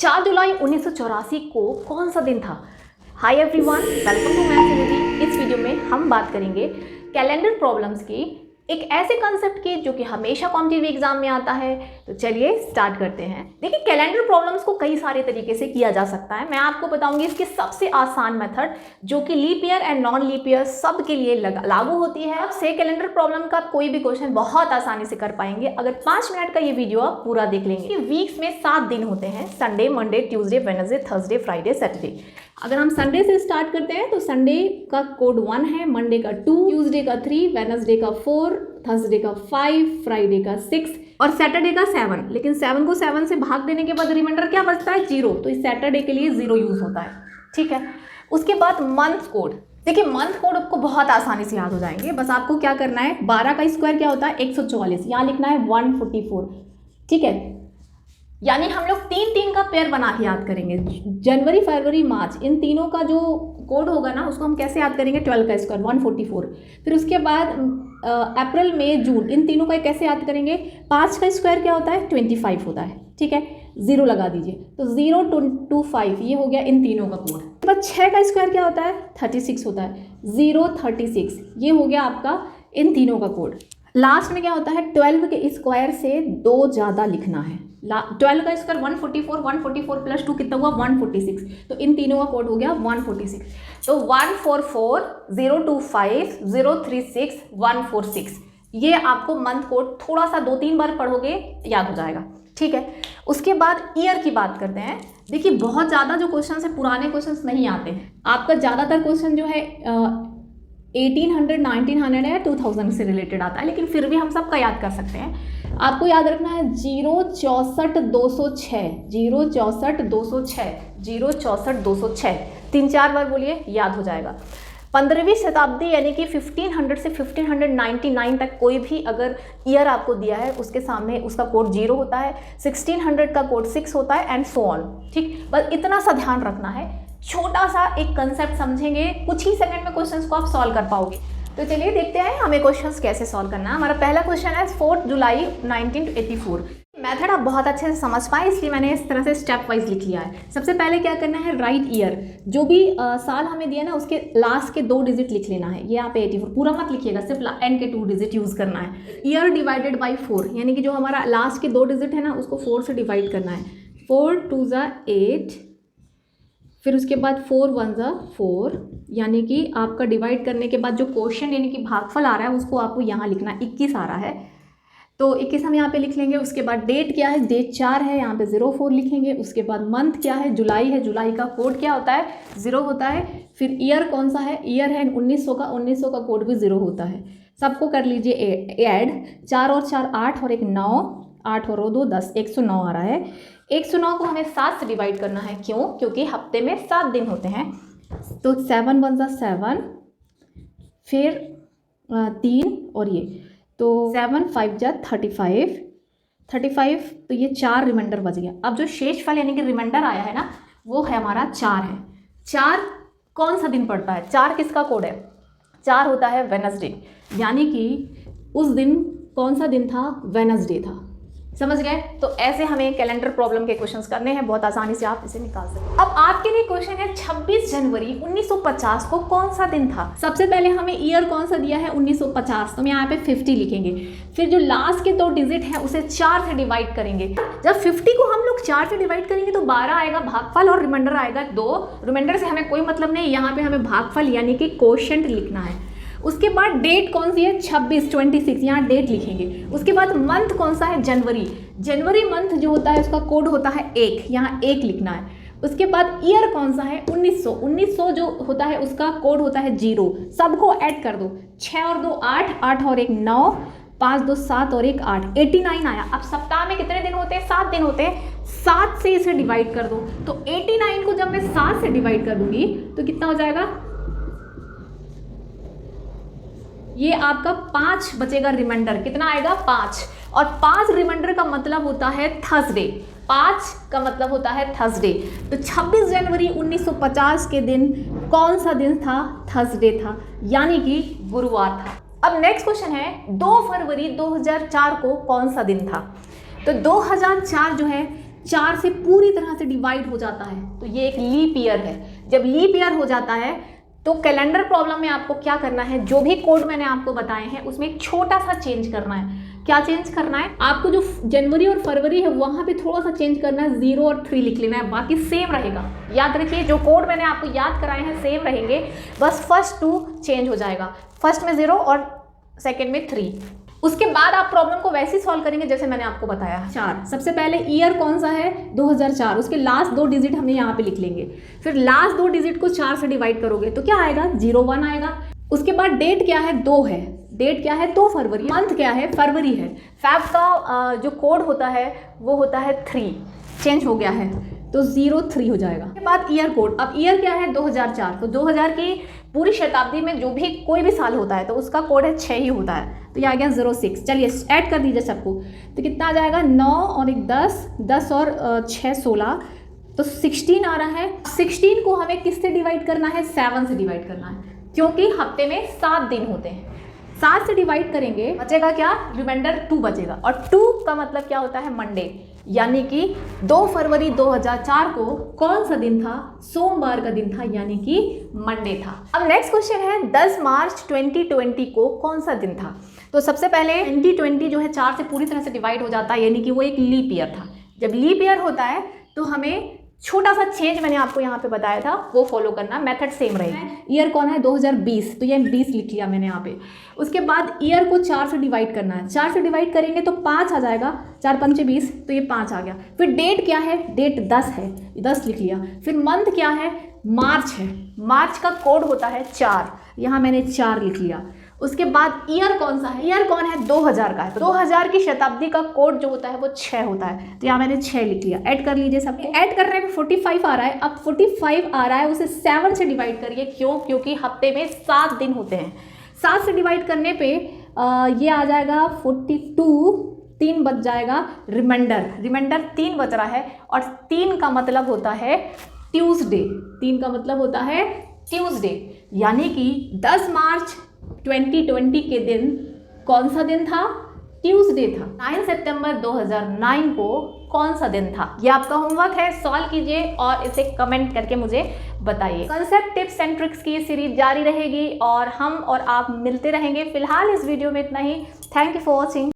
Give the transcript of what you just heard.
4 जुलाई 1984 को कौन सा दिन था? Hi everyone, welcome to maths energy. इस वीडियो में हम बात करेंगे कैलेंडर प्रॉब्लम्स की, एक ऐसे कंसेप्ट की जो कि हमेशा कॉम्पिटिटिव एग्जाम में आता है। तो चलिए स्टार्ट करते हैं। देखिए, कैलेंडर प्रॉब्लम्स को कई सारे तरीके से किया जा सकता है। मैं आपको बताऊंगी इसकी सबसे आसान मेथड, जो कि leap year and non leap year सब के लिए लागू होती है। अब से कैलेंडर प्रॉब्लम का कोई भी क्वेश्चन बहुत आसानी से कर पाएंगे अगर 5 मिनट का ये वीडियो आप पूरा देख लेंगे। वीक्स में 7 दिन होते हैं, Sunday, Monday, Tuesday, Wednesday, Thursday, Friday, Saturday. अगर हम संडे से स्टार्ट करते हैं तो संडे का कोड 1 है, मंडे का 2, ट्यूसडे का 3, वेडनेसडे का 4, थर्सडे का 5, फ्राइडे का 6 और सैटरडे का 7। लेकिन 7 को 7 से भाग देने के बाद रिमाइंडर क्या बचता है? 0। तो इस सैटरडे के लिए 0 यूज होता है। ठीक है। उसके बाद मंथ कोड। देखिए, मंथ कोड आपको बहुत आसानी से याद हो जाएंगे। बस आपको क्या करना है, 12 का स्क्वायर क्या होता है? 144। यहाँ लिखना है 144। ठीक है। यानी हम लोग 3 का पेयर बना के याद करेंगे। जनवरी, फरवरी, मार्च, इन तीनों का जो कोड होगा ना, उसको हम कैसे याद करेंगे? 12 का स्क्वायर 144। फिर उसके बाद अप्रैल, मई, जून, इन तीनों का कैसे याद करेंगे? 5 का स्क्वायर क्या होता है? 25 होता है। ठीक है, 0 लगा दीजिए। तो 0 to 5 ये हो गया इन तीनों का कोड। उसके बाद 6 का स्क्वायर क्या होता है? 36 होता है। 036 ये हो गया आपका इन तीनों का कोड। लास्ट में क्या होता है? 12 के स्क्वायर से 2 ज़्यादा लिखना है। 12 का स्क्वायर 144, 144 प्लस 2 कितना हुआ? 146। तो इन तीनों का कोड हो गया 146। तो 144, 025, 036, 146 ये आपको मंथ कोड थोड़ा सा 2-3 बार पढ़ोगे याद हो जाएगा। ठीक है। उसके बाद ईयर की बात करते हैं। देखिए, बहुत ज़्यादा जो क्वेश्चन है पुराने क्वेश्चन नहीं आते हैं। आपका ज़्यादातर क्वेश्चन जो है 1800, 1900 या 2000 से रिलेटेड आता है, लेकिन फिर भी हम सबका याद कर सकते हैं। आपको याद रखना है 064,206, 064,206, 064,206 3-4 बार बोलिए, याद हो जाएगा। 15वीं शताब्दी यानी कि 1500 से 1599 तक कोई भी अगर ईयर आपको दिया है, उसके सामने उसका कोड 0 होता है, 1600 का कोड 6 होता है एंड सो ऑन। ठीक, बस इतना सा ध्यान रखना है। छोटा सा एक कंसेप्ट समझेंगे, कुछ ही सेकंड में क्वेश्चंस को आप सॉल्व कर पाओगे। तो चलिए देखते हैं हमें क्वेश्चंस कैसे सॉल्व करना है। हमारा पहला क्वेश्चन है 4 जुलाई 1984। मेथड आप बहुत अच्छे से समझ पाए, इसलिए मैंने इस तरह से स्टेप वाइज लिख लिया है। सबसे पहले क्या करना है, राइट ईयर। जो भी साल हमें दिया ना, उसके लास्ट के 2 डिजिट लिख लेना है। ये यहाँ पे 84 पूरा मत लिखिएगा, सिर्फ एन के 2 डिजिट यूज करना है। ईयर डिवाइडेड बाई 4, यानी कि जो हमारा लास्ट के 2 डिजिट है ना, उसको 4 से डिवाइड करना है। 4 2 8, फिर उसके बाद 4 1 4, यानी कि आपका डिवाइड करने के बाद जो क्वेश्चन यानी कि भागफल आ रहा है उसको आपको यहाँ लिखना है। 21 आ रहा है, तो 21 हम यहाँ पे लिख लेंगे। उसके बाद डेट क्या है? डेट 4 है, यहाँ पे 04 लिखेंगे। उसके बाद मंथ क्या है? जुलाई है, जुलाई का कोड क्या होता है? 0 होता है। फिर ईयर कौन सा है? ईयर है 1900 का, 1900 का कोड भी 0 होता है। सबको कर लीजिए ऐड। 4 और 4 8 और 1 9, 8 और 2 10, 109 आ रहा है। 109 को हमें 7 से डिवाइड करना है। क्यों? क्योंकि हफ्ते में 7 दिन होते हैं। तो 7 1 7, फिर 3 और ये, तो 7 5 35, 35, तो ये 4 रिमाइंडर बच गया। अब जो शेष फल यानी कि रिमाइंडर आया है ना, वो है हमारा 4 है। 4 कौन सा दिन पड़ता है? 4 किसका कोड है? 4 होता है वेडनेसडे, यानी कि उस दिन कौन सा दिन था? वेडनेसडे था। समझ गए? तो ऐसे हमें कैलेंडर प्रॉब्लम के क्वेश्चंस करने हैं, बहुत आसानी से आप इसे निकाल सकते हैं। अब आपके लिए क्वेश्चन है 26 जनवरी 1950 को कौन सा दिन था? सबसे पहले हमें ईयर कौन सा दिया है? 1950, तो हम यहाँ पे 50 लिखेंगे। फिर जो लास्ट के 2 डिजिट हैं उसे 4 से डिवाइड करेंगे। जब 50 को हम लोग 4 से डिवाइड करेंगे तो 12 आएगा भागफल और रिमाइंडर आएगा 2। रिमाइंडर से हमें कोई मतलब नहीं, यहाँ पे हमें भागफल यानी कि कोशेंट लिखना है। उसके बाद डेट कौन सी है? 26 26, यहाँ डेट लिखेंगे। उसके बाद मंथ कौन सा है? जनवरी। जनवरी मंथ जो होता है उसका कोड होता है 1, यहाँ 1 लिखना है। उसके बाद ईयर कौन सा है? 1900, 1900 जो होता है उसका कोड होता है 0। सबको ऐड कर दो, 6 और 2 8, 8 और 1 9, 5 2 7 और 1 8, 89 आया। अब सप्ताह में कितने दिन होते हैं? 7 दिन होते हैं। 7 से इसे डिवाइड कर दो, तो 89 को जब मैं 7 से डिवाइड कर दूंगी तो कितना हो जाएगा? ये आपका 5 बचेगा रिमाइंडर। कितना आएगा? 5। और 5 रिमाइंडर का मतलब होता है थर्सडे। 5 का मतलब होता है थर्सडे। तो 26 जनवरी 1950 के दिन कौन सा दिन था? थर्सडे था, यानी कि गुरुवार था। अब नेक्स्ट क्वेश्चन है 2 फरवरी 2004 को कौन सा दिन था? तो 2004 जो है 4 से पूरी तरह से डिवाइड हो जाता है तो ये एक लीप ईयर है। जब लीप ईयर हो जाता है तो कैलेंडर प्रॉब्लम में आपको क्या करना है, जो भी कोड मैंने आपको बताए हैं उसमें एक छोटा सा चेंज करना है। क्या चेंज करना है, आपको जो जनवरी और फरवरी है वहाँ पे थोड़ा सा चेंज करना है, 0 और 3 लिख लेना है, बाकी सेम रहेगा। याद रखिए जो कोड मैंने आपको याद कराए हैं सेम रहेंगे, बस फर्स्ट 2 चेंज हो जाएगा, फर्स्ट में 0 और सेकेंड में 3। उसके बाद आप प्रॉब्लम को वैसे ही सॉल्व करेंगे जैसे मैंने आपको बताया। 4 सबसे पहले ईयर कौन सा है 2004, उसके लास्ट 2 डिजिट हमने यहाँ पे लिख लेंगे। फिर लास्ट 2 डिजिट को 4 से डिवाइड करोगे तो क्या आएगा 01 आएगा। उसके बाद डेट क्या है 2 है, डेट क्या है 2 फरवरी, मंथ क्या है फरवरी है। फैब का जो कोड होता है वो होता है 3, चेंज हो गया है तो 03 हो जाएगा। उसके बाद ईयर कोड, अब ईयर क्या है 2004, तो 2000 की पूरी शताब्दी में जो भी कोई भी साल होता है तो उसका कोड है 6 ही होता है, तो ये आ गया 06। चलिए ऐड कर दीजिए सबको, तो कितना आ जाएगा 9 और 1 10, 10 और 6 16, तो 16 आ रहा है। 16 को हमें किससे डिवाइड करना है 7 से डिवाइड करना है, क्योंकि हफ्ते में 7 दिन होते हैं। 7 से डिवाइड करेंगे बचेगा क्या, रिमाइंडर 2 बचेगा, और 2 का मतलब क्या होता है मंडे, यानी कि 2 फरवरी 2004 को कौन सा दिन था, सोमवार का दिन था, यानी कि मंडे था। अब नेक्स्ट क्वेश्चन है 10 मार्च 2020 को कौन सा दिन था। तो सबसे पहले 2020 जो है 4 से पूरी तरह से डिवाइड हो जाता है, यानी कि वो एक लीप ईयर था। जब लीप ईयर होता है तो हमें छोटा सा चेंज मैंने आपको यहाँ पे बताया था वो फॉलो करना, मेथड सेम रहेगा। ईयर कौन है 2020, तो ये 20 लिख लिया मैंने यहाँ पे। उसके बाद ईयर को 4 से डिवाइड करना है, 4 से डिवाइड करेंगे तो 5 आ जाएगा, 4 पंचे 20, तो ये 5 आ गया। फिर डेट क्या है, डेट 10 है, 10 लिख लिया। फिर मंथ क्या है, मार्च है, मार्च का कोड होता है 4, यहाँ मैंने 4 लिख लिया। उसके बाद ईयर कौन सा है, ईयर कौन है 2000 का है, तो 2000 की शताब्दी का कोड जो होता है वो 6 होता है, तो यहाँ मैंने 6 लिख लिया। ऐड कर लीजिए सब, ऐड करने में 45 आ रहा है। अब 45 आ रहा है उसे 7 से डिवाइड करिए, क्यों, क्योंकि हफ्ते में 7 दिन होते हैं। 7 से डिवाइड करने पे ये आ जाएगा 42, 3 बच जाएगा, रिमाइंडर 3 बच रहा है, और 3 का मतलब होता है ट्यूसडे, 3 का मतलब होता है ट्यूसडे, यानी कि 10 मार्च 2020 के दिन कौन सा दिन था, ट्यूसडे था। 9 सितंबर 2009 को कौन सा दिन था, ये आपका होमवर्क है, सॉल्व कीजिए और इसे कमेंट करके मुझे बताइए। कंसेप्ट टिप्स एंड ट्रिक्स की सीरीज जारी रहेगी और हम और आप मिलते रहेंगे। फिलहाल इस वीडियो में इतना ही। Thank you for watching.